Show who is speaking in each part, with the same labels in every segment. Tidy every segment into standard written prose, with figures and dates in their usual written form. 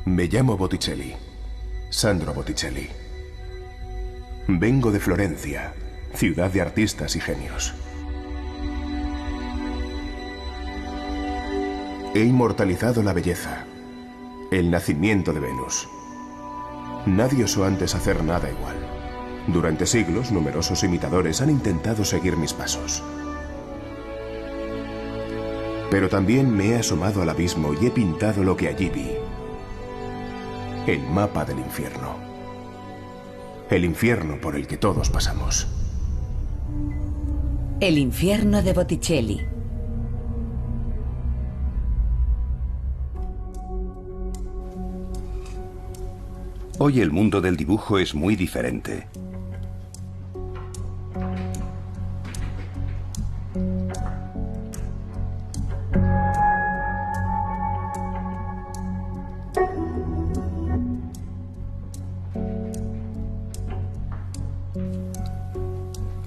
Speaker 1: Me llamo Botticelli, Sandro Botticelli. Vengo de Florencia, ciudad de artistas y genios. He inmortalizado la belleza, el nacimiento de Venus. Nadie osó antes hacer nada igual. Durante siglos, numerosos imitadores han intentado seguir mis pasos. Pero también me he asomado al abismo y he pintado lo que allí vi. El mapa del infierno. El infierno por el que todos pasamos.
Speaker 2: El infierno de Botticelli.
Speaker 3: Hoy el mundo del dibujo es muy diferente.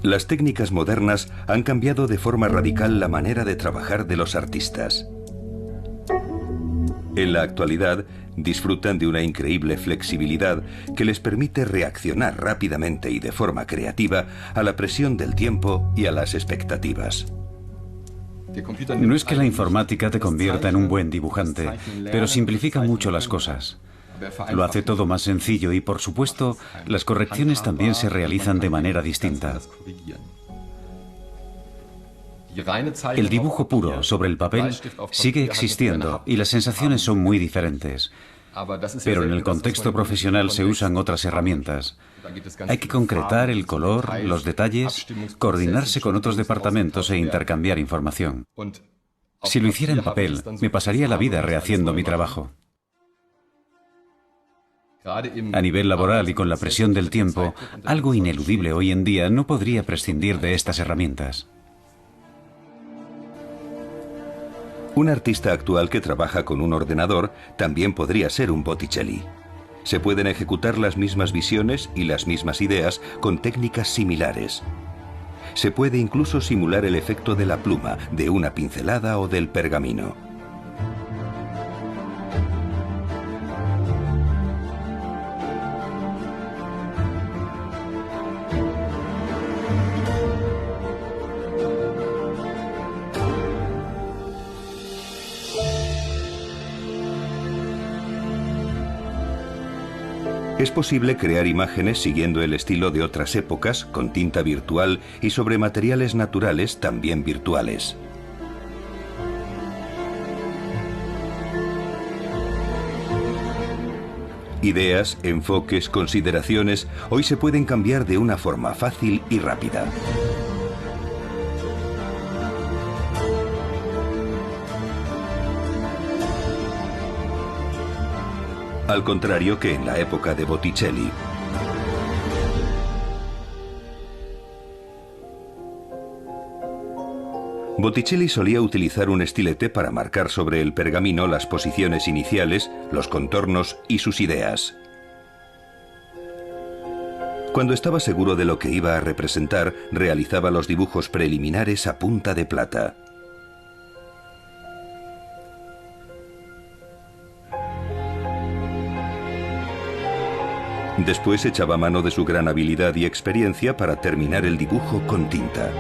Speaker 3: Las técnicas modernas han cambiado de forma radical la manera de trabajar de los artistas. En la actualidad, disfrutan de una increíble flexibilidad que les permite reaccionar rápidamente y de forma creativa a la presión del tiempo y a las expectativas.
Speaker 4: No es que la informática te convierta en un buen dibujante, pero simplifica mucho las cosas. Lo hace todo más sencillo y, por supuesto, las correcciones también se realizan de manera distinta. El dibujo puro sobre el papel sigue existiendo y las sensaciones son muy diferentes. Pero en el contexto profesional se usan otras herramientas. Hay que concretar el color, los detalles, coordinarse con otros departamentos e intercambiar información. Si lo hiciera en papel, me pasaría la vida rehaciendo mi trabajo. A nivel laboral y con la presión del tiempo, algo ineludible hoy en día no podría prescindir de estas herramientas.
Speaker 3: Un artista actual que trabaja con un ordenador también podría ser un Botticelli. Se pueden ejecutar las mismas visiones y las mismas ideas con técnicas similares. Se puede incluso simular el efecto de la pluma, de una pincelada o del pergamino. Es posible crear imágenes siguiendo el estilo de otras épocas, con tinta virtual y sobre materiales naturales también virtuales. Ideas, enfoques, consideraciones, hoy se pueden cambiar de una forma fácil y rápida. Al contrario que en la época de Botticelli. Botticelli solía utilizar un estilete para marcar sobre el pergamino las posiciones iniciales, los contornos y sus ideas. Cuando estaba seguro de lo que iba a representar, realizaba los dibujos preliminares a punta de plata. Después echaba mano de su gran habilidad y experiencia para terminar el dibujo con tinta.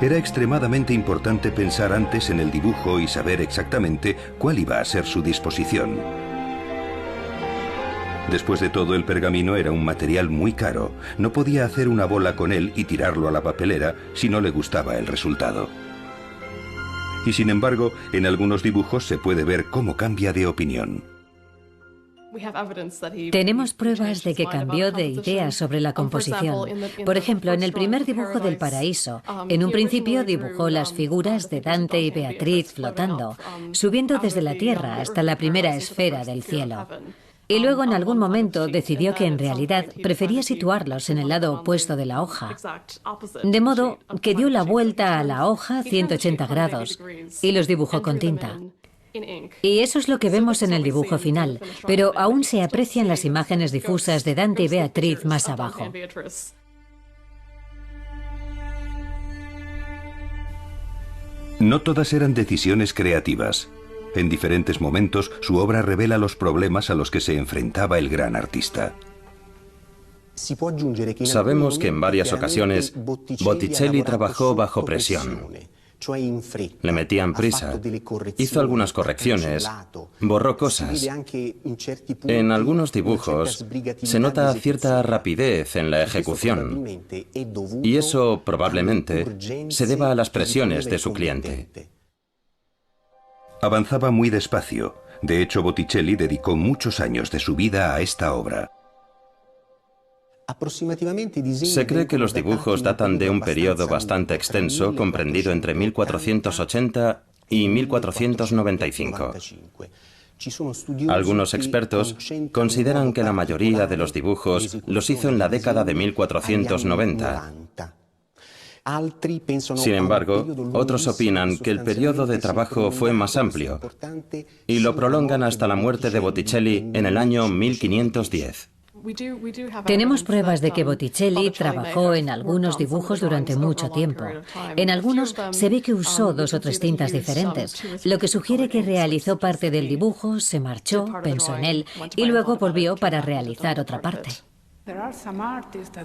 Speaker 3: Era extremadamente importante pensar antes en el dibujo y saber exactamente cuál iba a ser su disposición. Después de todo, el pergamino era un material muy caro. No podía hacer una bola con él y tirarlo a la papelera si no le gustaba el resultado. Y sin embargo, en algunos dibujos se puede ver cómo cambia de opinión.
Speaker 5: Tenemos pruebas de que cambió de idea sobre la composición. Por ejemplo, en el primer dibujo del paraíso, en un principio dibujó las figuras de Dante y Beatriz flotando, subiendo desde la tierra hasta la primera esfera del cielo. Y luego en algún momento decidió que en realidad prefería situarlos en el lado opuesto de la hoja. De modo que dio la vuelta a la hoja 180 grados y los dibujó con tinta. Y eso es lo que vemos en el dibujo final, pero aún se aprecian las imágenes difusas de Dante y Beatriz más abajo.
Speaker 3: No todas eran decisiones creativas. En diferentes momentos, su obra revela los problemas a los que se enfrentaba el gran artista.
Speaker 6: Sabemos que en varias ocasiones Botticelli trabajó bajo presión. Le metían prisa, hizo algunas correcciones, borró cosas. En algunos dibujos se nota cierta rapidez en la ejecución, y eso probablemente se deba a las presiones de su cliente.
Speaker 3: Avanzaba muy despacio. De hecho, Botticelli dedicó muchos años de su vida a esta obra.
Speaker 6: Se cree que los dibujos datan de un periodo bastante extenso, comprendido entre 1480 y 1495. Algunos expertos consideran que la mayoría de los dibujos los hizo en la década de 1490. Sin embargo, otros opinan que el periodo de trabajo fue más amplio y lo prolongan hasta la muerte de Botticelli en el año 1510.
Speaker 5: Tenemos pruebas de que Botticelli trabajó en algunos dibujos durante mucho tiempo. En algunos se ve que usó 2 o 3 tintas diferentes, lo que sugiere que realizó parte del dibujo, se marchó, pensó en él y luego volvió para realizar otra parte.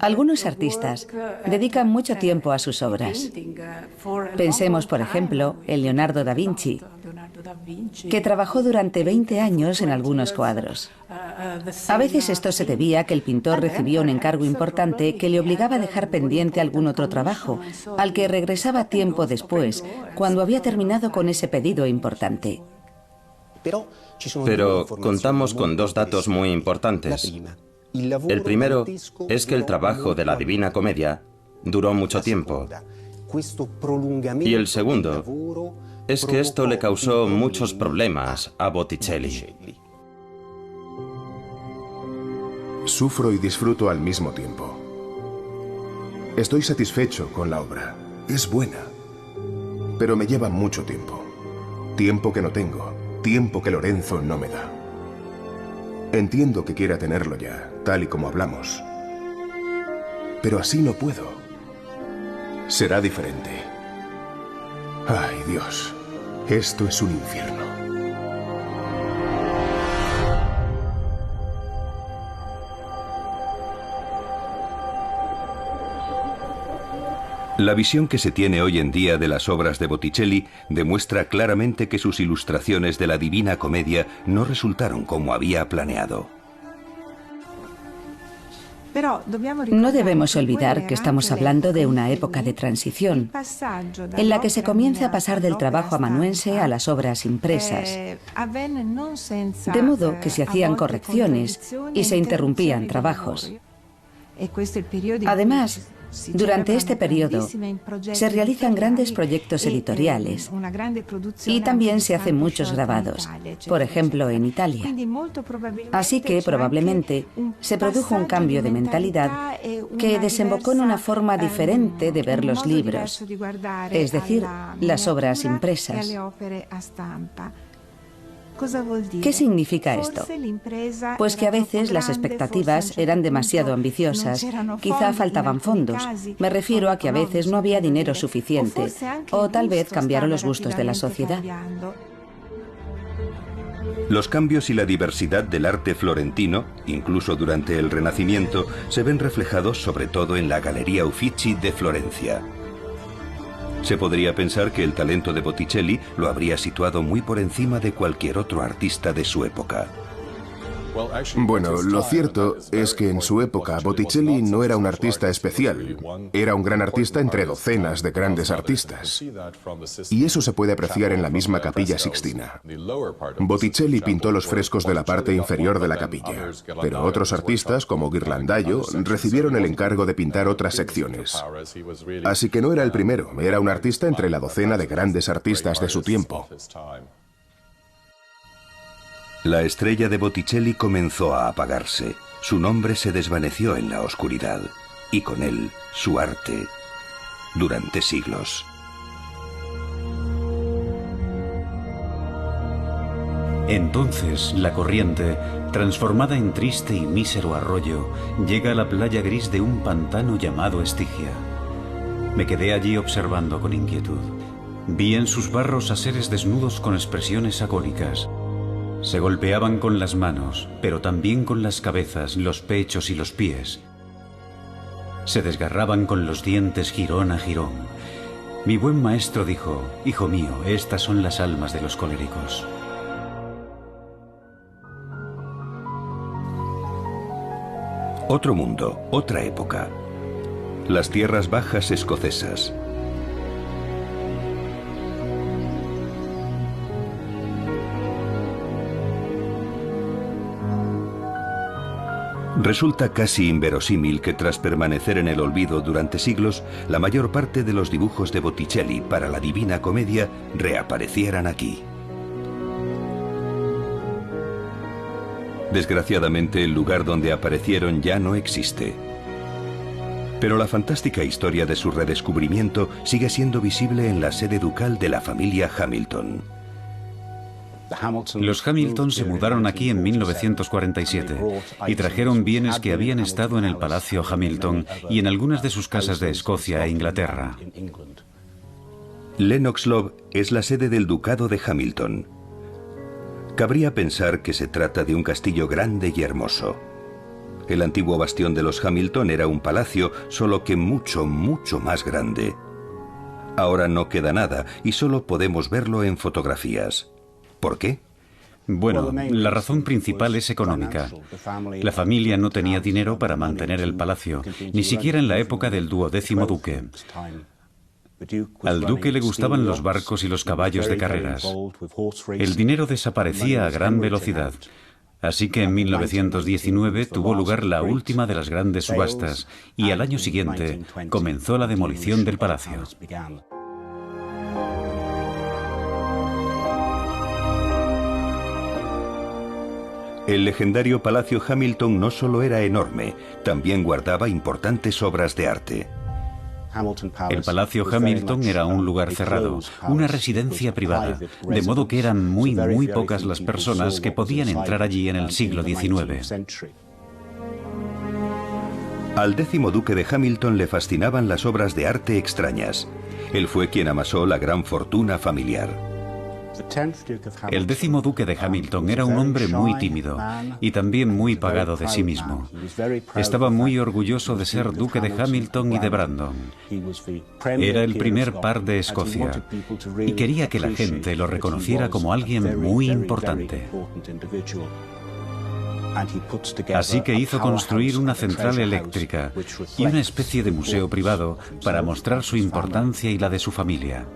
Speaker 7: Algunos artistas dedican mucho tiempo a sus obras. Pensemos, por ejemplo, en Leonardo da Vinci, que trabajó durante 20 años en algunos cuadros. A veces esto se debía a que el pintor recibió un encargo importante que le obligaba a dejar pendiente algún otro trabajo, al que regresaba tiempo después, cuando había terminado con ese pedido importante.
Speaker 6: Pero contamos con 2 datos muy importantes. El primero es que el trabajo de la Divina Comedia duró mucho tiempo. Y el segundo es que esto le causó muchos problemas a Botticelli.
Speaker 1: Sufro y disfruto al mismo tiempo. Estoy satisfecho con la obra. Es buena. Pero me lleva mucho tiempo. Tiempo que no tengo. Tiempo que Lorenzo no me da. Entiendo que quiera tenerlo ya, tal y como hablamos. Pero así no puedo. Será diferente. Ay, Dios. Esto es un infierno.
Speaker 3: La visión que se tiene hoy en día de las obras de Botticelli demuestra claramente que sus ilustraciones de la Divina Comedia no resultaron como había planeado.
Speaker 7: No debemos olvidar que estamos hablando de una época de transición, en la que se comienza a pasar del trabajo amanuense a las obras impresas, de modo que se hacían correcciones y se interrumpían trabajos. Además, durante este periodo se realizan grandes proyectos editoriales y también se hacen muchos grabados, por ejemplo en Italia. Así que probablemente se produjo un cambio de mentalidad que desembocó en una forma diferente de ver los libros, es decir, las obras impresas. ¿Qué significa esto? Pues que a veces las expectativas eran demasiado ambiciosas, quizá faltaban fondos. Me refiero a que a veces no había dinero suficiente, o tal vez cambiaron los gustos de la sociedad.
Speaker 3: Los cambios y la diversidad del arte florentino, incluso durante el Renacimiento, se ven reflejados sobre todo en la Galería Uffizi de Florencia. Se podría pensar que el talento de Botticelli lo habría situado muy por encima de cualquier otro artista de su época.
Speaker 1: Bueno, lo cierto es que en su época Botticelli no era un artista especial. Era un gran artista entre docenas de grandes artistas. Y eso se puede apreciar en la misma Capilla Sixtina. Botticelli pintó los frescos de la parte inferior de la capilla, pero otros artistas, como Ghirlandaio, recibieron el encargo de pintar otras secciones. Así que no era el primero, era un artista entre la docena de grandes artistas de su tiempo.
Speaker 3: La estrella de Botticelli comenzó a apagarse. Su nombre se desvaneció en la oscuridad. Y con él, su arte. Durante siglos.
Speaker 4: Entonces, la corriente, transformada en triste y mísero arroyo, llega a la playa gris de un pantano llamado Estigia. Me quedé allí observando con inquietud. Vi en sus barros a seres desnudos con expresiones agónicas. Se golpeaban con las manos, pero también con las cabezas, los pechos y los pies. Se desgarraban con los dientes jirón a jirón. Mi buen maestro dijo: hijo mío, estas son las almas de los coléricos.
Speaker 3: Otro mundo, otra época. Las tierras bajas escocesas. Resulta casi inverosímil que tras permanecer en el olvido durante siglos, la mayor parte de los dibujos de Botticelli para la Divina Comedia reaparecieran aquí. Desgraciadamente, el lugar donde aparecieron ya no existe. Pero la fantástica historia de su redescubrimiento sigue siendo visible en la sede ducal de la familia Hamilton.
Speaker 4: Los Hamilton se mudaron aquí en 1947 y trajeron bienes que habían estado en el Palacio Hamilton y en algunas de sus casas de Escocia e Inglaterra.
Speaker 3: Lenox Lodge es la sede del Ducado de Hamilton. Cabría pensar que se trata de un castillo grande y hermoso. El antiguo bastión de los Hamilton era un palacio, solo que mucho, mucho más grande. Ahora no queda nada y solo podemos verlo en fotografías. ¿Por qué?
Speaker 4: Bueno, la razón principal es económica. La familia no tenía dinero para mantener el palacio, ni siquiera en la época del 12º duque. Al duque le gustaban los barcos y los caballos de carreras. El dinero desaparecía a gran velocidad. Así que en 1919 tuvo lugar la última de las grandes subastas y al año siguiente comenzó la demolición del palacio.
Speaker 3: El legendario Palacio Hamilton no solo era enorme, también guardaba importantes obras de arte.
Speaker 4: El Palacio Hamilton era un lugar cerrado, una residencia privada, de modo que eran muy pocas las personas que podían entrar allí en el siglo XIX.
Speaker 3: Al 10º duque de Hamilton le fascinaban las obras de arte extrañas. Él fue quien amasó la gran fortuna familiar.
Speaker 4: El 10º duque de Hamilton era un hombre muy tímido y también muy pagado de sí mismo. Estaba muy orgulloso de ser duque de Hamilton y de Brandon. Era el primer par de Escocia y quería que la gente lo reconociera como alguien muy importante. Así que hizo construir una central eléctrica y una especie de museo privado para mostrar su importancia y la de su familia.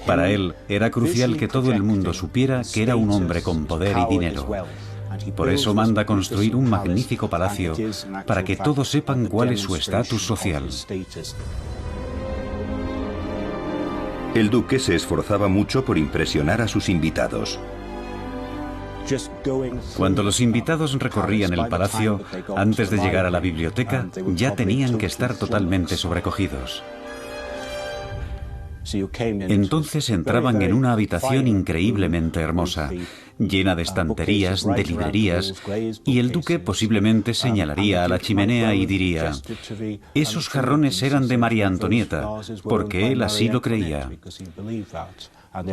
Speaker 4: Para él era crucial que todo el mundo supiera que era un hombre con poder y dinero. Por eso manda construir un magnífico palacio para que todos sepan cuál es su estatus social.
Speaker 3: El duque se esforzaba mucho por impresionar a sus invitados.
Speaker 4: Cuando los invitados recorrían el palacio, antes de llegar a la biblioteca, ya tenían que estar totalmente sobrecogidos. Entonces entraban en una habitación increíblemente hermosa, llena de estanterías, de librerías, y el duque posiblemente señalaría a la chimenea y diría: esos jarrones eran de María Antonieta, porque él así lo creía.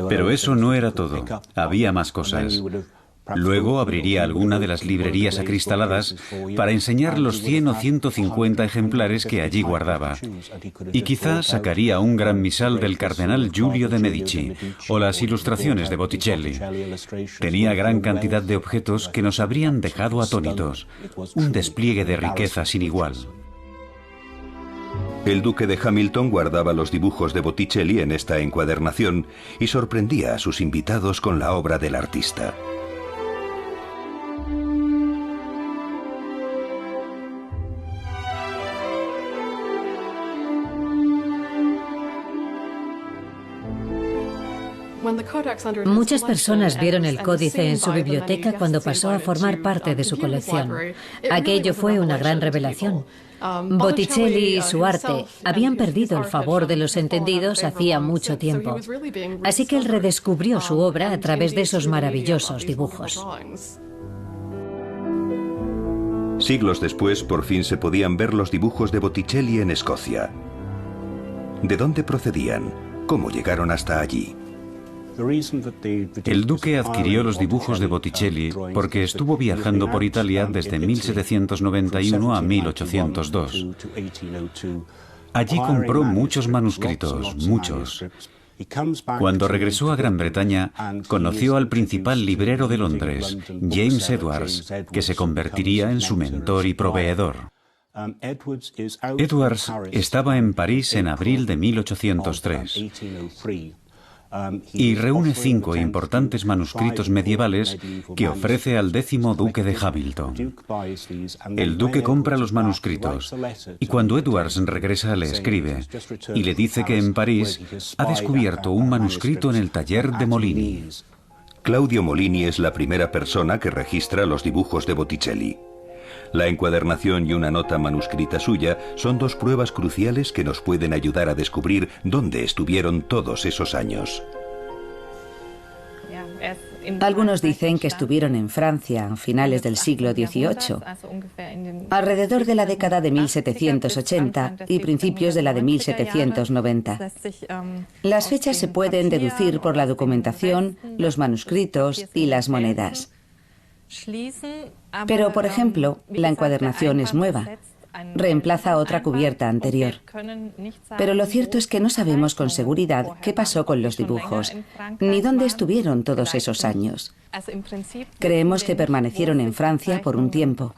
Speaker 4: Pero eso no era todo, había más cosas. Luego abriría alguna de las librerías acristaladas para enseñar los 100 o 150 ejemplares que allí guardaba. Y quizá sacaría un gran misal del cardenal Giulio de Medici o las ilustraciones de Botticelli. Tenía gran cantidad de objetos que nos habrían dejado atónitos. Un despliegue de riqueza sin igual.
Speaker 3: El duque de Hamilton guardaba los dibujos de Botticelli en esta encuadernación y sorprendía a sus invitados con la obra del artista.
Speaker 5: Muchas personas vieron el códice en su biblioteca cuando pasó a formar parte de su colección. Aquello fue una gran revelación. Botticelli y su arte habían perdido el favor de los entendidos hacía mucho tiempo. Así que él redescubrió su obra a través de esos maravillosos dibujos.
Speaker 3: Siglos después, por fin se podían ver los dibujos de Botticelli en Escocia. ¿De dónde procedían? ¿Cómo llegaron hasta allí?
Speaker 4: El duque adquirió los dibujos de Botticelli porque estuvo viajando por Italia desde 1791 a 1802. Allí compró muchos manuscritos, muchos. Cuando regresó a Gran Bretaña, conoció al principal librero de Londres, James Edwards, que se convertiría en su mentor y proveedor. Edwards estaba en París en abril de 1803 y reúne 5 importantes manuscritos medievales que ofrece al 10º duque de Hamilton. El duque compra los manuscritos y cuando Edwards regresa le escribe y le dice que en París ha descubierto un manuscrito en el taller de Molini.
Speaker 3: Claudio Molini es la primera persona que registra los dibujos de Botticelli. La encuadernación y una nota manuscrita suya son 2 pruebas cruciales que nos pueden ayudar a descubrir dónde estuvieron todos esos años.
Speaker 7: Algunos dicen que estuvieron en Francia a finales del siglo XVIII, alrededor de la década de 1780 y principios de la de 1790. Las fechas se pueden deducir por la documentación, los manuscritos y las monedas. Pero, por ejemplo, la encuadernación es nueva. Reemplaza otra cubierta anterior. Pero lo cierto es que no sabemos con seguridad qué pasó con los dibujos, ni dónde estuvieron todos esos años. Creemos que permanecieron en Francia por un tiempo.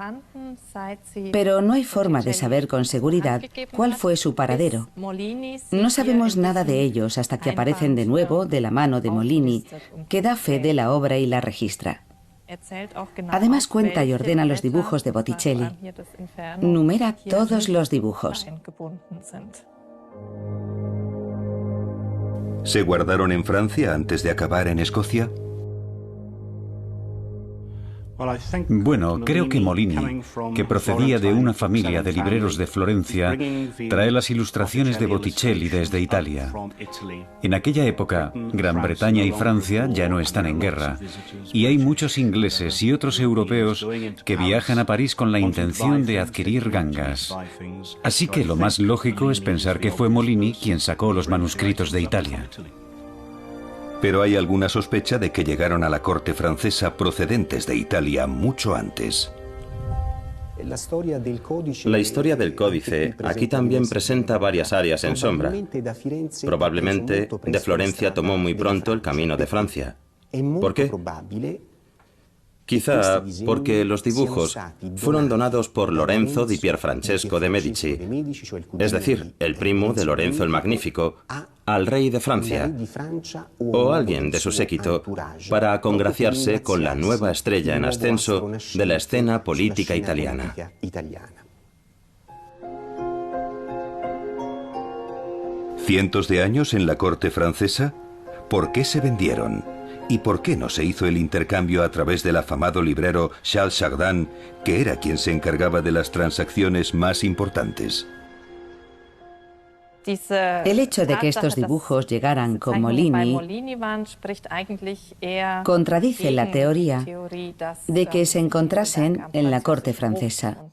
Speaker 7: Pero no hay forma de saber con seguridad cuál fue su paradero. No sabemos nada de ellos hasta que aparecen de nuevo de la mano de Molini, que da fe de la obra y la registra. Además cuenta y ordena los dibujos de Botticelli. Numera todos los dibujos.
Speaker 3: ¿Se guardaron en Francia antes de acabar en Escocia?
Speaker 4: Bueno, creo que Molini, que procedía de una familia de libreros de Florencia, trae las ilustraciones de Botticelli desde Italia. En aquella época, Gran Bretaña y Francia ya no están en guerra, y hay muchos ingleses y otros europeos que viajan a París con la intención de adquirir gangas. Así que lo más lógico es pensar que fue Molini quien sacó los manuscritos de Italia.
Speaker 3: Pero hay alguna sospecha de que llegaron a la corte francesa procedentes de Italia mucho antes.
Speaker 6: La historia del códice aquí también presenta varias áreas en sombra. Probablemente de Florencia tomó muy pronto el camino de Francia. ¿Por qué? Quizá porque los dibujos fueron donados por Lorenzo di Pierfrancesco de Medici, es decir, el primo de Lorenzo el Magnífico, al rey de Francia, o alguien de su séquito, para congraciarse con la nueva estrella en ascenso de la escena política italiana.
Speaker 3: ¿Cientos de años en la corte francesa? ¿Por qué se vendieron? ¿Y por qué no se hizo el intercambio a través del afamado librero Charles Chardin, que era quien se encargaba de las transacciones más importantes?
Speaker 7: El hecho de que estos dibujos llegaran con Molini contradice la teoría de que se encontrasen en la corte francesa.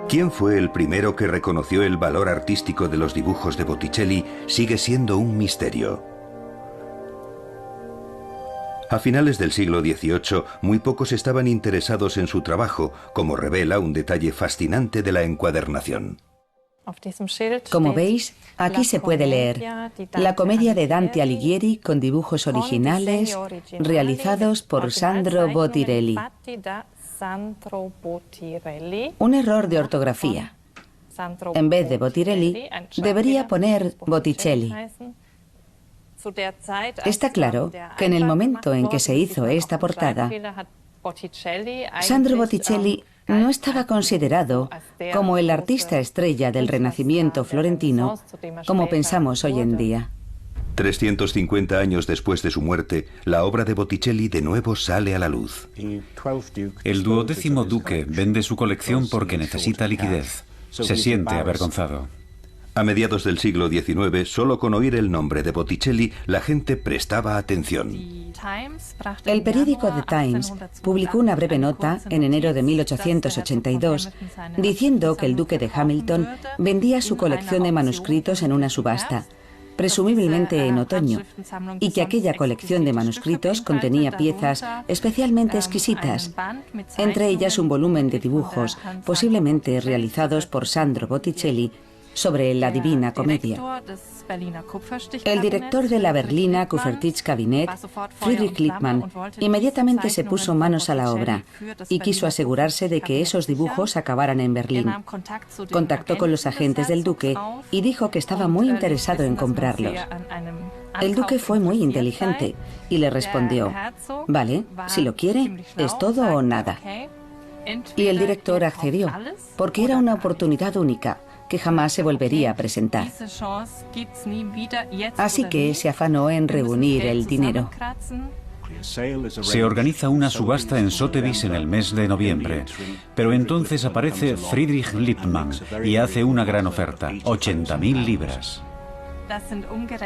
Speaker 3: ¿Quién fue el primero que reconoció el valor artístico de los dibujos de Botticelli? Sigue siendo un misterio. A finales del siglo XVIII, muy pocos estaban interesados en su trabajo, como revela un detalle fascinante de la encuadernación.
Speaker 7: Como veis, aquí se puede leer la comedia de Dante Alighieri con dibujos originales realizados por Sandro Bottirelli. Un error de ortografía. En vez de Bottirelli, debería poner Botticelli. Está claro que en el momento en que se hizo esta portada, Sandro Botticelli no estaba considerado como el artista estrella del Renacimiento florentino, como pensamos hoy en día.
Speaker 3: 350 años después de su muerte, la obra de Botticelli de nuevo sale a la luz.
Speaker 4: El 12º duque vende su colección porque necesita liquidez. Se siente avergonzado.
Speaker 3: A mediados del siglo XIX, solo con oír el nombre de Botticelli, la gente prestaba atención.
Speaker 7: El periódico The Times publicó una breve nota en enero de 1882 diciendo que el duque de Hamilton vendía su colección de manuscritos en una subasta presumiblemente en otoño, y que aquella colección de manuscritos contenía piezas especialmente exquisitas, entre ellas un volumen de dibujos, posiblemente realizados por Sandro Botticelli, sobre la Divina Comedia. El director de la Berliner Kupferstichkabinett, Friedrich Lippmann, inmediatamente se puso manos a la obra y quiso asegurarse de que esos dibujos acabaran en Berlín. Contactó con los agentes del duque y dijo que estaba muy interesado en comprarlos. El duque fue muy inteligente y le respondió: vale, si lo quiere, es todo o nada. Y el director accedió, porque era una oportunidad única que jamás se volvería a presentar. Así que se afanó en reunir el dinero.
Speaker 4: Se organiza una subasta en Sotheby's en el mes de noviembre, pero entonces aparece Friedrich Lippmann y hace una gran oferta, 80.000 libras.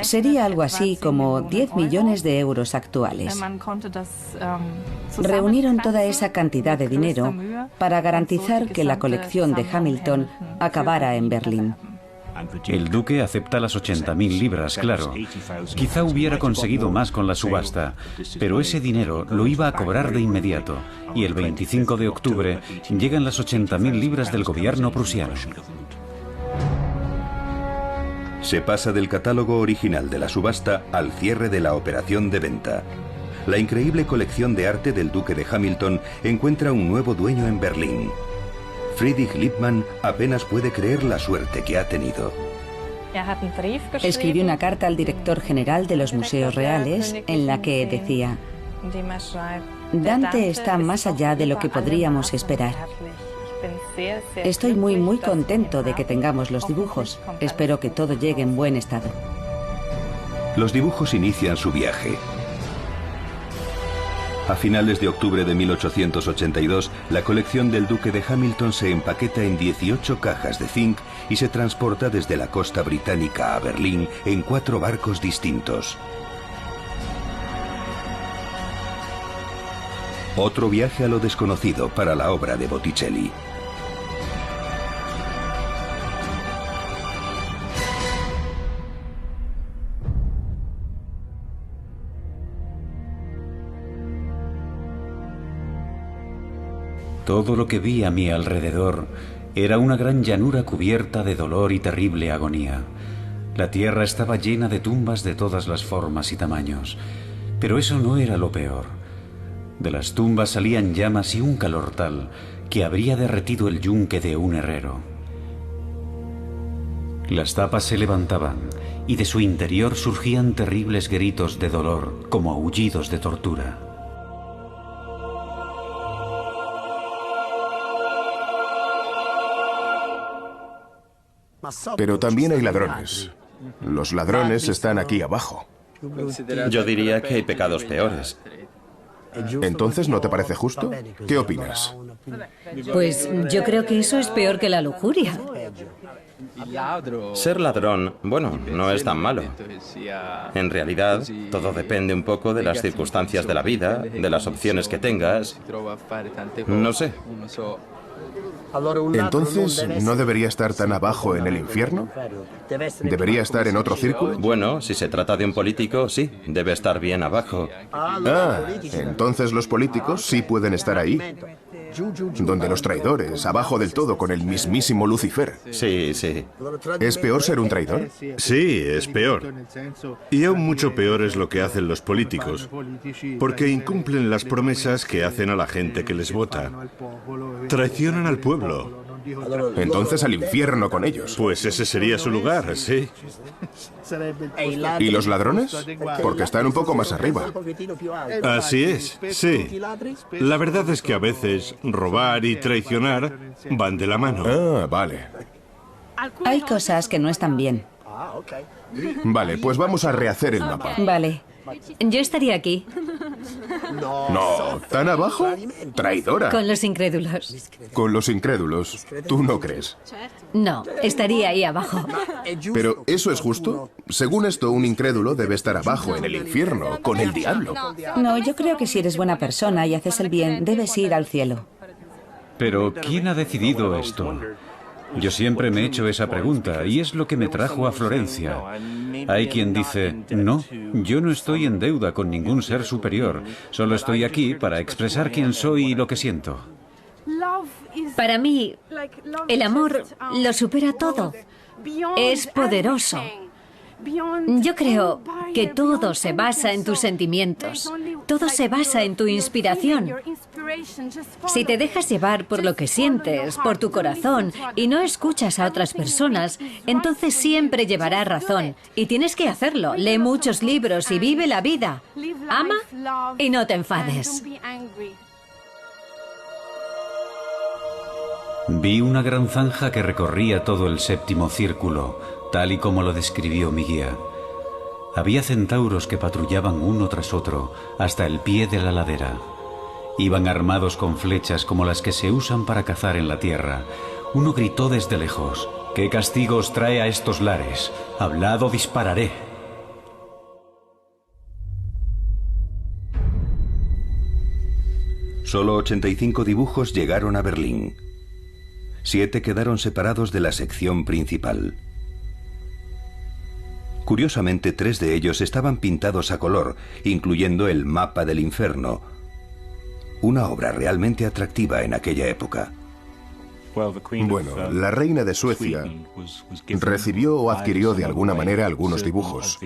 Speaker 7: Sería algo así como 10 millones de euros actuales. Reunieron toda esa cantidad de dinero para garantizar que la colección de Hamilton acabara en Berlín.
Speaker 4: El duque acepta las 80.000 libras, claro. Quizá hubiera conseguido más con la subasta, pero ese dinero lo iba a cobrar de inmediato, y el 25 de octubre llegan las 80.000 libras del gobierno prusiano.
Speaker 3: Se pasa del catálogo original de la subasta al cierre de la operación de venta. La increíble colección de arte del duque de Hamilton encuentra un nuevo dueño en Berlín. Friedrich Lippmann apenas puede creer la suerte que ha tenido.
Speaker 7: Escribió una carta al director general de los museos reales en la que decía: Dante está más allá de lo que podríamos esperar. Estoy muy contento de que tengamos los dibujos. Espero que todo llegue en buen estado.
Speaker 3: Los dibujos inician su viaje. A finales de octubre de 1882, la colección del duque de Hamilton se empaqueta en 18 cajas de zinc y se transporta desde la costa británica a Berlín en 4 barcos distintos. Otro viaje a lo desconocido para la obra de Botticelli.
Speaker 4: Todo lo que vi a mi alrededor era una gran llanura cubierta de dolor y terrible agonía. La tierra estaba llena de tumbas de todas las formas y tamaños. Pero eso no era lo peor. De las tumbas salían llamas y un calor tal que habría derretido el yunque de un herrero. Las tapas se levantaban y de su interior surgían terribles gritos de dolor como aullidos de tortura.
Speaker 1: Pero también hay ladrones. Los ladrones están aquí abajo.
Speaker 6: Yo diría que hay pecados peores.
Speaker 1: ¿Entonces no te parece justo? ¿Qué opinas?
Speaker 5: Pues yo creo que eso es peor que la lujuria.
Speaker 6: Ser ladrón, bueno, no es tan malo. En realidad, todo depende un poco de las circunstancias de la vida, de las opciones que tengas. No sé.
Speaker 1: Entonces, ¿no debería estar tan abajo en el infierno? ¿Debería estar en otro círculo?
Speaker 6: Bueno, si se trata de un político, sí, debe estar bien abajo.
Speaker 1: Ah, entonces los políticos sí pueden estar ahí. Donde los traidores, abajo del todo, con el mismísimo Lucifer.
Speaker 6: Sí, sí.
Speaker 1: ¿Es peor ser un traidor?
Speaker 8: Sí, es peor. Y aún mucho peor es lo que hacen los políticos, porque incumplen las promesas que hacen a la gente que les vota. Traicionan al pueblo.
Speaker 1: Entonces al infierno con ellos.
Speaker 8: Pues ese sería su lugar, sí.
Speaker 1: ¿Y los ladrones? Porque están un poco más arriba.
Speaker 8: Así es, sí. La verdad es que a veces robar y traicionar van de la mano.
Speaker 1: Ah, vale.
Speaker 7: Hay cosas que no están bien.
Speaker 1: Vale, pues vamos a rehacer el mapa.
Speaker 7: Vale.
Speaker 5: Yo estaría aquí,
Speaker 1: No, ¿tan abajo? Traidora.
Speaker 5: con los incrédulos.
Speaker 1: Con los incrédulos. ¿Tú no crees?
Speaker 5: No, estaría ahí abajo.
Speaker 1: Pero ¿eso es justo? Según esto, un incrédulo debe estar abajo, en el infierno, con el diablo.
Speaker 7: No, yo creo que si eres buena persona y haces el bien, debes ir al cielo.
Speaker 4: Pero, ¿quién ha decidido esto? Yo siempre me he hecho esa pregunta y es lo que me trajo a Florencia. Hay quien dice, no, yo no estoy en deuda con ningún ser superior, solo estoy aquí para expresar quién soy y lo que siento.
Speaker 5: Para mí, el amor lo supera todo. Es poderoso. Yo creo que todo se basa en tus sentimientos. Todo se basa en tu inspiración. Si te dejas llevar por lo que sientes, por tu corazón, y no escuchas a otras personas, entonces siempre llevarás razón. Y tienes que hacerlo. Lee muchos libros y vive la vida. Ama y no te enfades.
Speaker 4: Vi una gran zanja que recorría todo el séptimo círculo, tal y como lo describió mi guía. Había centauros que patrullaban uno tras otro hasta el pie de la ladera. Iban armados con flechas como las que se usan para cazar en la tierra. Uno gritó desde lejos, «¿Qué castigo os trae a estos lares? Hablad o dispararé».
Speaker 3: Solo 85 dibujos llegaron a Berlín. 7 quedaron separados de la sección principal. Curiosamente, 3 de ellos estaban pintados a color, incluyendo el Mapa del Infierno, una obra realmente atractiva en aquella época.
Speaker 1: Bueno, la reina de Suecia recibió o adquirió de alguna manera algunos dibujos.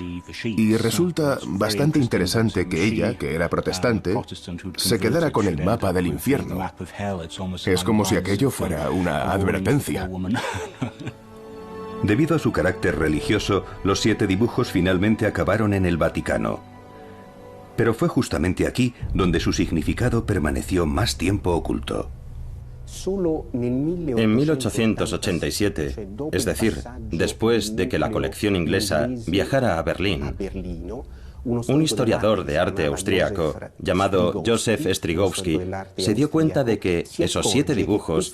Speaker 1: Y resulta bastante interesante que ella, que era protestante, se quedara con el mapa del infierno. Es como si aquello fuera una advertencia.
Speaker 3: Debido a su carácter religioso, los 7 dibujos finalmente acabaron en el Vaticano. Pero fue justamente aquí donde su significado permaneció más tiempo oculto.
Speaker 6: En 1887, es decir, después de que la colección inglesa viajara a Berlín, un historiador de arte austríaco llamado Joseph Strigowski se dio cuenta de que esos 7 dibujos,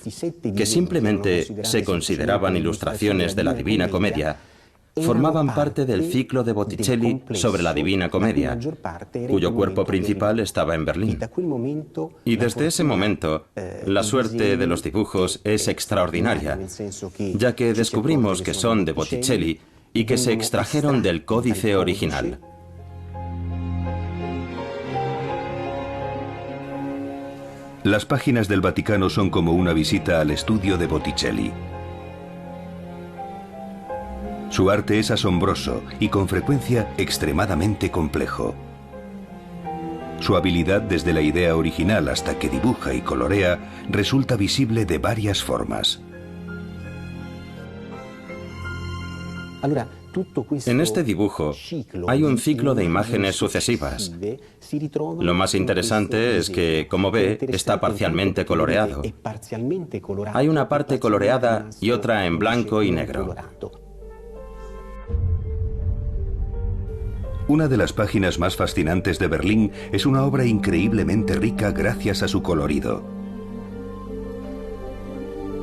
Speaker 6: que simplemente se consideraban ilustraciones de la Divina Comedia, formaban parte del ciclo de Botticelli sobre la Divina Comedia, cuyo cuerpo principal estaba en Berlín. Y desde ese momento, la suerte de los dibujos es extraordinaria, ya que descubrimos que son de Botticelli y que se extrajeron del códice original.
Speaker 3: Las páginas del Vaticano son como una visita al estudio de Botticelli. Su arte es asombroso y con frecuencia extremadamente complejo. Su habilidad desde la idea original hasta que dibuja y colorea resulta visible de varias formas.
Speaker 6: En este dibujo hay un ciclo de imágenes sucesivas. Lo más interesante es que, como ve, está parcialmente coloreado. Hay una parte coloreada y otra en blanco y negro.
Speaker 3: Una de las páginas más fascinantes de Berlín es una obra increíblemente rica gracias a su colorido.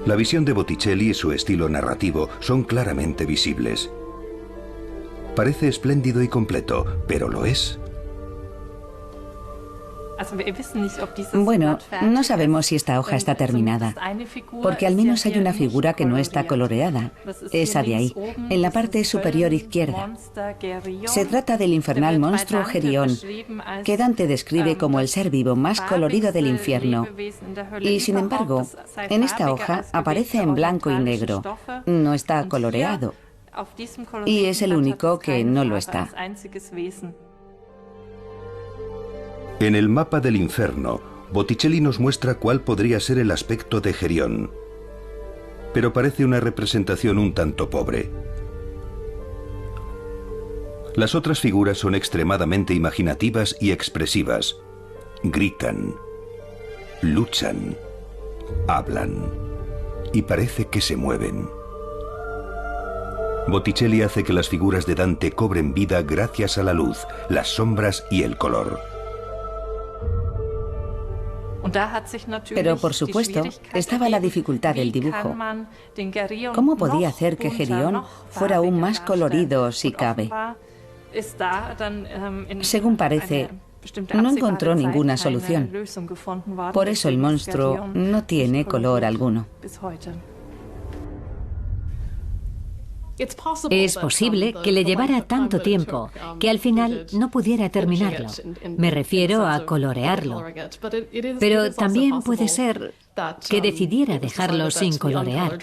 Speaker 3: La visión de Botticelli y su estilo narrativo son claramente visibles. Parece espléndido y completo, pero ¿lo es?
Speaker 7: Bueno, no sabemos si esta hoja está terminada, porque al menos hay una figura que no está coloreada, esa de ahí, en la parte superior izquierda. Se trata del infernal monstruo Gerión, que Dante describe como el ser vivo más colorido del infierno. Y sin embargo, en esta hoja aparece en blanco y negro, no está coloreado, y es el único que no lo está.
Speaker 3: En el Mapa del Infierno, Botticelli nos muestra cuál podría ser el aspecto de Gerión. Pero parece una representación un tanto pobre. Las otras figuras son extremadamente imaginativas y expresivas. Gritan, luchan, hablan y parece que se mueven. Botticelli hace que las figuras de Dante cobren vida gracias a la luz, las sombras y el color.
Speaker 7: Pero por supuesto, estaba la dificultad del dibujo. ¿Cómo podía hacer que Gerión fuera aún más colorido si cabe? Según parece, no encontró ninguna solución. Por eso el monstruo no tiene color alguno.
Speaker 5: Es posible que le llevara tanto tiempo que al final no pudiera terminarlo. Me refiero a colorearlo. Pero también puede ser que decidiera dejarlo sin colorear.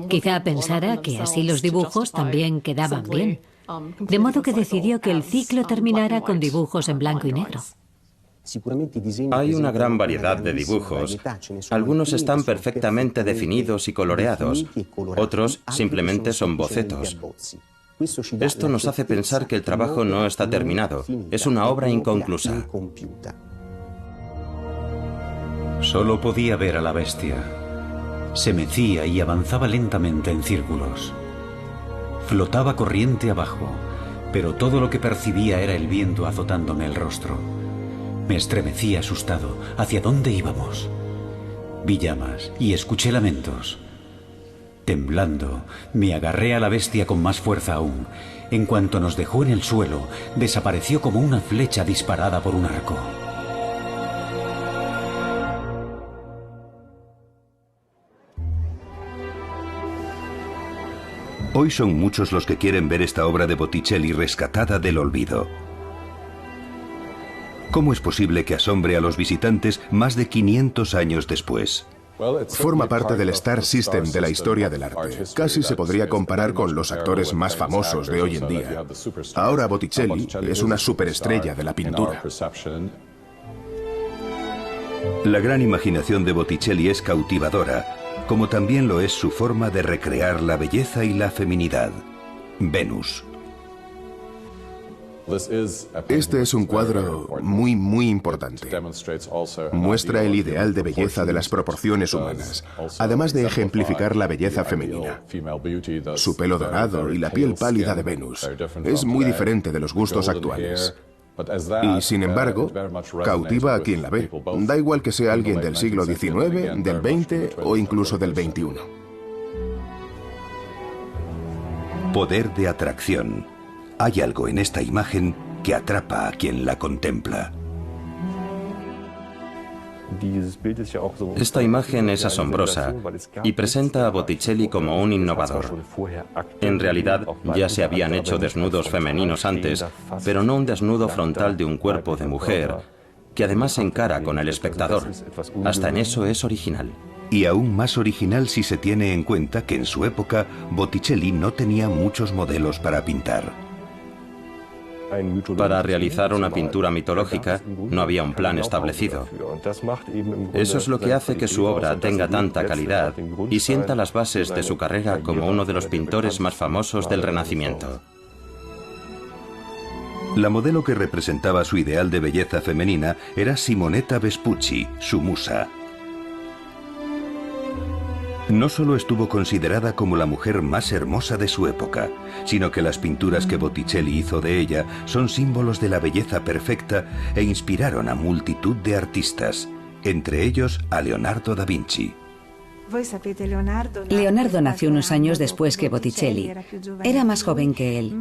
Speaker 5: Quizá pensara que así los dibujos también quedaban bien. De modo que decidió que el ciclo terminara con dibujos en blanco y negro.
Speaker 6: Hay una gran variedad de dibujos. Algunos están perfectamente definidos y coloreados. Otros simplemente son bocetos. Esto nos hace pensar que el trabajo no está terminado. Es una obra inconclusa.
Speaker 4: Solo podía ver a la bestia. Se mecía y avanzaba lentamente en círculos. Flotaba corriente abajo, pero todo lo que percibía era el viento azotándome el rostro. Me estremecí asustado. ¿Hacia dónde íbamos? Vi llamas y escuché lamentos. Temblando, me agarré a la bestia con más fuerza aún. En cuanto nos dejó en el suelo, desapareció como una flecha disparada por un arco.
Speaker 3: Hoy son muchos los que quieren ver esta obra de Botticelli rescatada del olvido. ¿Cómo es posible que asombre a los visitantes más de 500 años después?
Speaker 1: Forma parte del Star System de la historia del arte. Casi se podría comparar con los actores más famosos de hoy en día. Ahora Botticelli es una superestrella de la pintura.
Speaker 3: La gran imaginación de Botticelli es cautivadora, como también lo es su forma de recrear la belleza y la feminidad. Venus.
Speaker 1: Este es un cuadro muy importante. Muestra el ideal de belleza de las proporciones humanas, además de ejemplificar la belleza femenina. Su pelo dorado y la piel pálida de Venus es muy diferente de los gustos actuales. Y sin embargo, cautiva a quien la ve. Da igual que sea alguien del siglo XIX, del XX o incluso del XXI.
Speaker 3: Poder de atracción. Hay algo en esta imagen que atrapa a quien la contempla.
Speaker 6: Esta imagen es asombrosa y presenta a Botticelli como un innovador. En realidad, ya se habían hecho desnudos femeninos antes, pero no un desnudo frontal de un cuerpo de mujer, que además se encara con el espectador. Hasta en eso es original.
Speaker 3: Y aún más original si se tiene en cuenta que en su época Botticelli no tenía muchos modelos para pintar.
Speaker 6: Para realizar una pintura mitológica no había un plan establecido. Eso es lo que hace que su obra tenga tanta calidad y sienta las bases de su carrera como uno de los pintores más famosos del Renacimiento.
Speaker 3: La modelo que representaba su ideal de belleza femenina era Simonetta Vespucci, su musa. No solo estuvo considerada como la mujer más hermosa de su época, sino que las pinturas que Botticelli hizo de ella son símbolos de la belleza perfecta e inspiraron a multitud de artistas, entre ellos a Leonardo da Vinci.
Speaker 7: Leonardo nació unos años después que Botticelli. Era más joven que él.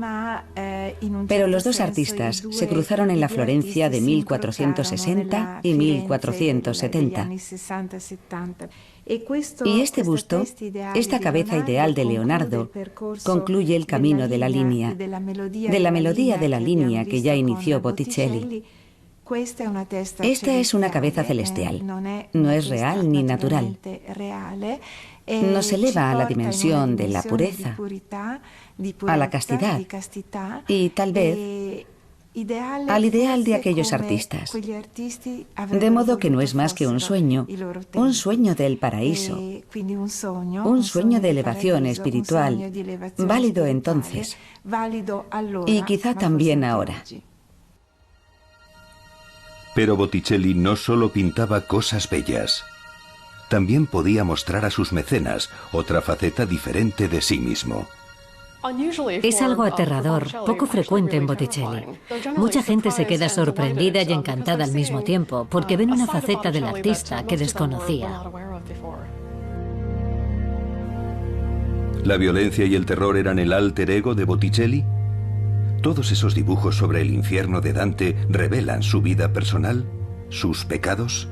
Speaker 7: Pero los dos artistas se cruzaron en la Florencia de 1460 y 1470. Y este busto, esta cabeza ideal de Leonardo, concluye el camino de la línea, de la melodía de la línea que ya inició Botticelli. Esta es una cabeza celestial, no es real ni natural. Nos eleva a la dimensión de la pureza, a la castidad y tal vez al ideal de aquellos artistas. De modo que no es más que un sueño del paraíso, un sueño de elevación espiritual, válido entonces y quizá también ahora.
Speaker 3: Pero Botticelli no solo pintaba cosas bellas, también podía mostrar a sus mecenas otra faceta diferente de sí mismo.
Speaker 5: Es algo aterrador, poco frecuente en Botticelli. Mucha gente se queda sorprendida y encantada al mismo tiempo, porque ven una faceta del artista que desconocía.
Speaker 3: ¿La violencia y el terror eran el alter ego de Botticelli? ¿Todos esos dibujos sobre el infierno de Dante revelan su vida personal, sus pecados?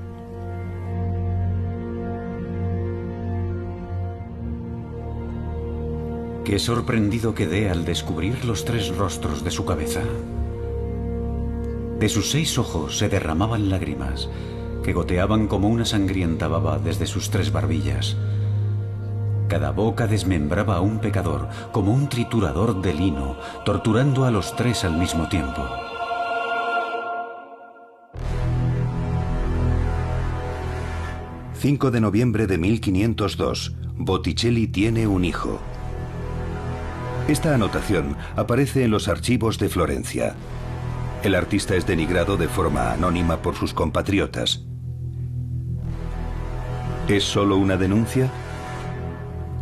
Speaker 4: Qué sorprendido quedé al descubrir los 3 rostros de su cabeza. De sus 6 ojos se derramaban lágrimas, que goteaban como una sangrienta baba desde sus 3 barbillas. Cada boca desmembraba a un pecador, como un triturador de lino, torturando a los 3 al mismo tiempo.
Speaker 3: ...5 de noviembre de 1502... Botticelli tiene un hijo. Esta anotación aparece en los archivos de Florencia. El artista es denigrado de forma anónima por sus compatriotas. ¿Es solo una denuncia?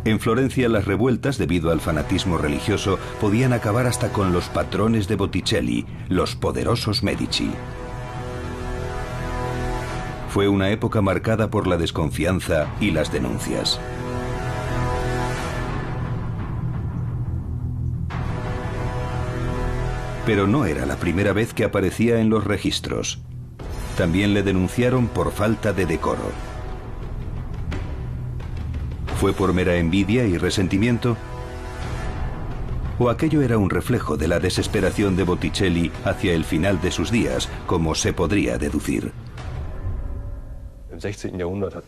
Speaker 3: En Florencia las revueltas, debido al fanatismo religioso, podían acabar hasta con los patrones de Botticelli, los poderosos Medici. Fue una época marcada por la desconfianza y las denuncias. Pero no era la primera vez que aparecía en los registros. También le denunciaron por falta de decoro. ¿Fue por mera envidia y resentimiento? ¿O aquello era un reflejo de la desesperación de Botticelli hacia el final de sus días, como se podría deducir?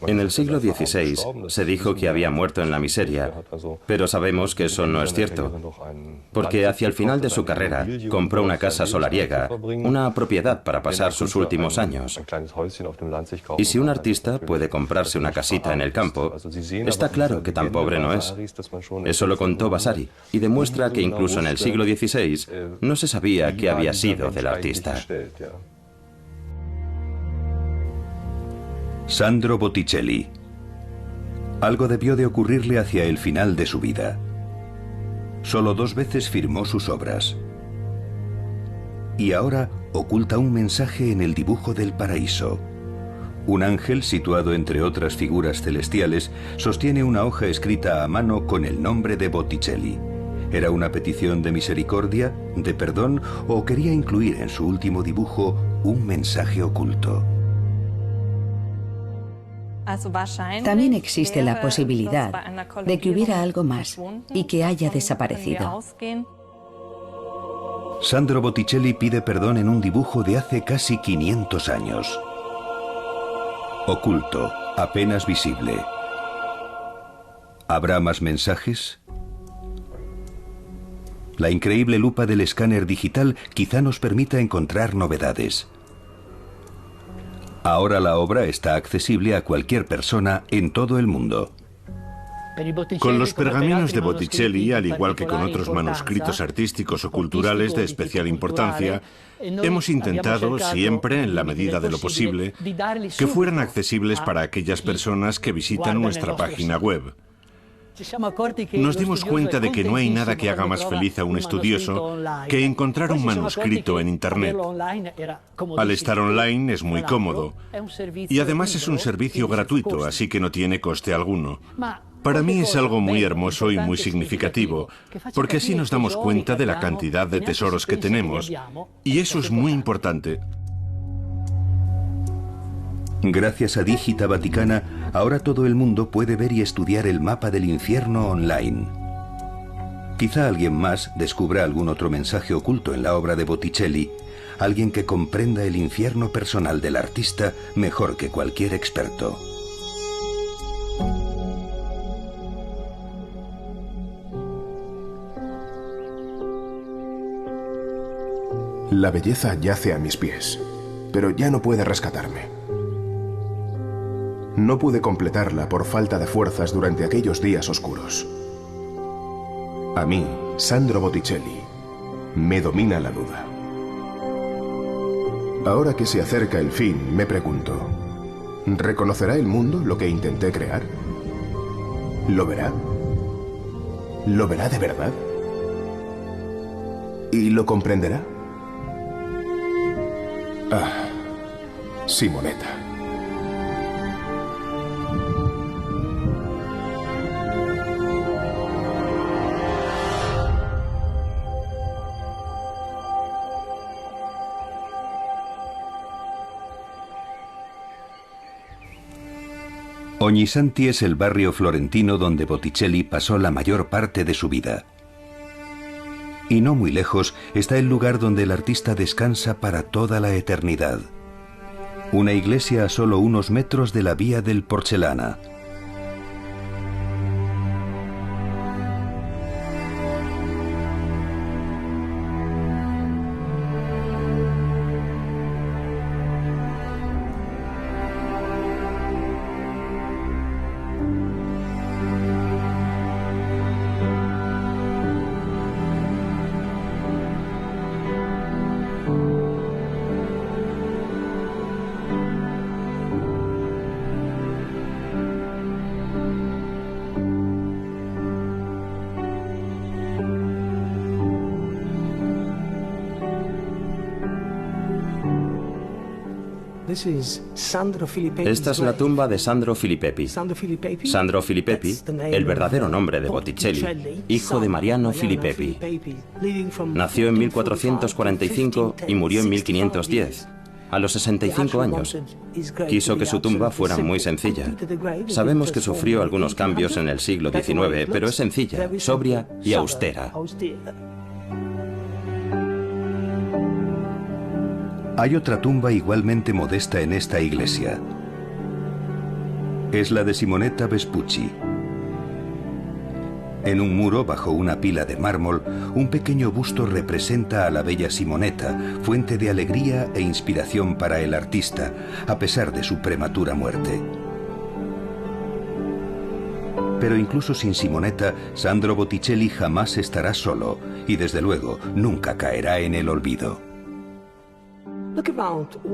Speaker 6: En el siglo XVI se dijo que había muerto en la miseria, pero sabemos que eso no es cierto, porque hacia el final de su carrera compró una casa solariega, una propiedad para pasar sus últimos años. Y si un artista puede comprarse una casita en el campo, está claro que tan pobre no es. Eso lo contó Vasari y demuestra que incluso en el siglo XVI no se sabía qué había sido del artista.
Speaker 3: Sandro Botticelli. Algo debió de ocurrirle hacia el final de su vida. Solo 2 veces firmó sus obras. Y ahora oculta un mensaje en el dibujo del paraíso. Un ángel, situado entre otras figuras celestiales, sostiene una hoja escrita a mano con el nombre de Botticelli. ¿Era una petición de misericordia, de perdón, o quería incluir en su último dibujo un mensaje oculto?
Speaker 7: También existe la posibilidad de que hubiera algo más y que haya desaparecido.
Speaker 3: Sandro Botticelli pide perdón en un dibujo de hace casi 500 años. Oculto, apenas visible. ¿Habrá más mensajes? La increíble lupa del escáner digital quizá nos permita encontrar novedades. Ahora la obra está accesible a cualquier persona en todo el mundo.
Speaker 8: Con los pergaminos de Botticelli, al igual que con otros manuscritos artísticos o culturales de especial importancia, hemos intentado, siempre en la medida de lo posible, que fueran accesibles para aquellas personas que visitan nuestra página web. Nos dimos cuenta de que no hay nada que haga más feliz a un estudioso que encontrar un manuscrito en Internet. Al estar online es muy cómodo y además es un servicio gratuito, así que no tiene coste alguno. Para mí es algo muy hermoso y muy significativo, porque así nos damos cuenta de la cantidad de tesoros que tenemos, y eso es muy importante.
Speaker 3: Gracias a Digita Vaticana, ahora todo el mundo puede ver y estudiar el mapa del infierno online. Quizá alguien más descubra algún otro mensaje oculto en la obra de Botticelli, alguien que comprenda el infierno personal del artista mejor que cualquier experto.
Speaker 1: La belleza yace a mis pies, pero ya no puede rescatarme. No pude completarla por falta de fuerzas durante aquellos días oscuros. A mí, Sandro Botticelli, me domina la duda. Ahora que se acerca el fin, me pregunto, ¿reconocerá el mundo lo que intenté crear? ¿Lo verá? ¿Lo verá de verdad? ¿Y lo comprenderá? Ah, Simonetta.
Speaker 3: Ognissanti es el barrio florentino donde Botticelli pasó la mayor parte de su vida. Y no muy lejos está el lugar donde el artista descansa para toda la eternidad. Una iglesia a solo unos metros de la vía del Porcelana.
Speaker 6: Esta es la tumba de Sandro Filippepi. Sandro Filippepi, el verdadero nombre de Botticelli, hijo de Mariano Filippepi. Nació en 1445 y murió en 1510. A los 65 años. Quiso que su tumba fuera muy sencilla. Sabemos que sufrió algunos cambios en el siglo XIX, pero es sencilla, sobria y austera.
Speaker 3: Hay otra tumba igualmente modesta en esta iglesia. Es la de Simonetta Vespucci. En un muro, bajo una pila de mármol, un pequeño busto representa a la bella Simonetta, fuente de alegría e inspiración para el artista, a pesar de su prematura muerte. Pero incluso sin Simonetta, Sandro Botticelli jamás estará solo y, desde luego, nunca caerá en el olvido.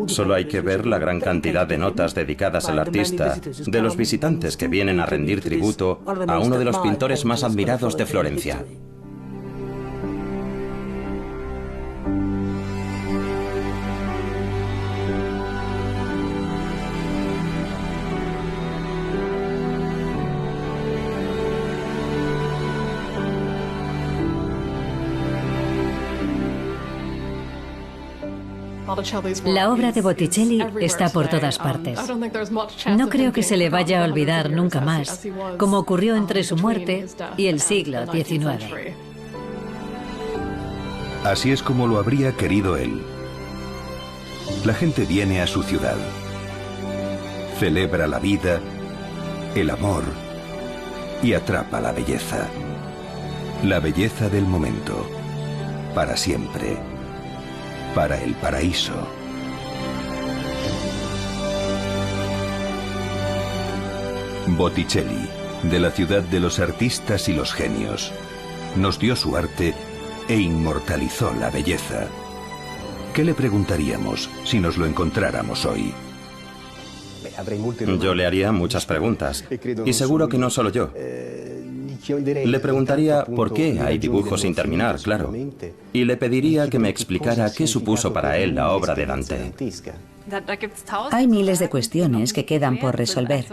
Speaker 6: Solo hay que ver la gran cantidad de notas dedicadas al artista, de los visitantes que vienen a rendir tributo a uno de los pintores más admirados de Florencia.
Speaker 5: La obra de Botticelli está por todas partes. No creo que se le vaya a olvidar nunca más, como ocurrió entre su muerte y el siglo XIX.
Speaker 3: Así es como lo habría querido él. La gente viene a su ciudad. Celebra la vida, el amor y atrapa la belleza. La belleza del momento, para siempre. Para el paraíso. Botticelli, de la ciudad de los artistas y los genios, nos dio su arte e inmortalizó la belleza. ¿Qué le preguntaríamos si nos lo encontráramos hoy?
Speaker 6: Yo le haría muchas preguntas, y seguro que no solo yo. Le preguntaría por qué hay dibujos sin terminar, claro, y le pediría que me explicara qué supuso para él la obra de Dante.
Speaker 7: Hay miles de cuestiones que quedan por resolver.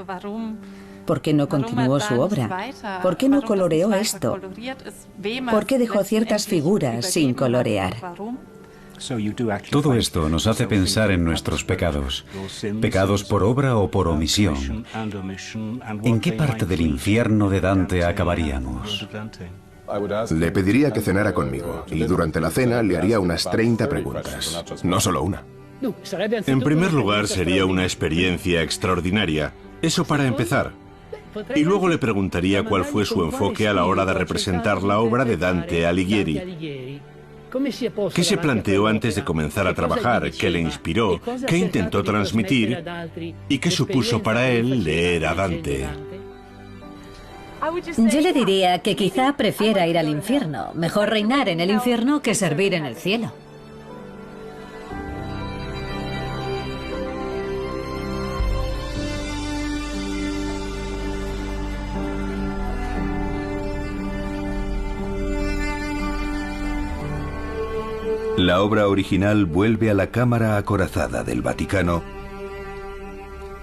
Speaker 7: ¿Por qué no continuó su obra? ¿Por qué no coloreó esto? ¿Por qué dejó ciertas figuras sin colorear?
Speaker 4: Todo esto nos hace pensar en nuestros pecados. Pecados por obra o por omisión. ¿En qué parte del infierno de Dante acabaríamos?
Speaker 1: Le pediría que cenara conmigo y durante la cena le haría unas 30 preguntas, no solo una.
Speaker 8: En primer lugar, sería una experiencia extraordinaria. Eso para empezar. Y luego le preguntaría cuál fue su enfoque a la hora de representar la obra de Dante Alighieri. ¿Qué se planteó antes de comenzar a trabajar? ¿Qué le inspiró? ¿Qué intentó transmitir? ¿Y qué supuso para él leer a Dante?
Speaker 5: Yo le diría que quizá prefiera ir al infierno. Mejor reinar en el infierno que servir en el cielo.
Speaker 3: La obra original vuelve a la cámara acorazada del Vaticano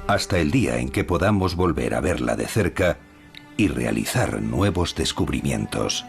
Speaker 3: hasta el día en que podamos volver a verla de cerca y realizar nuevos descubrimientos.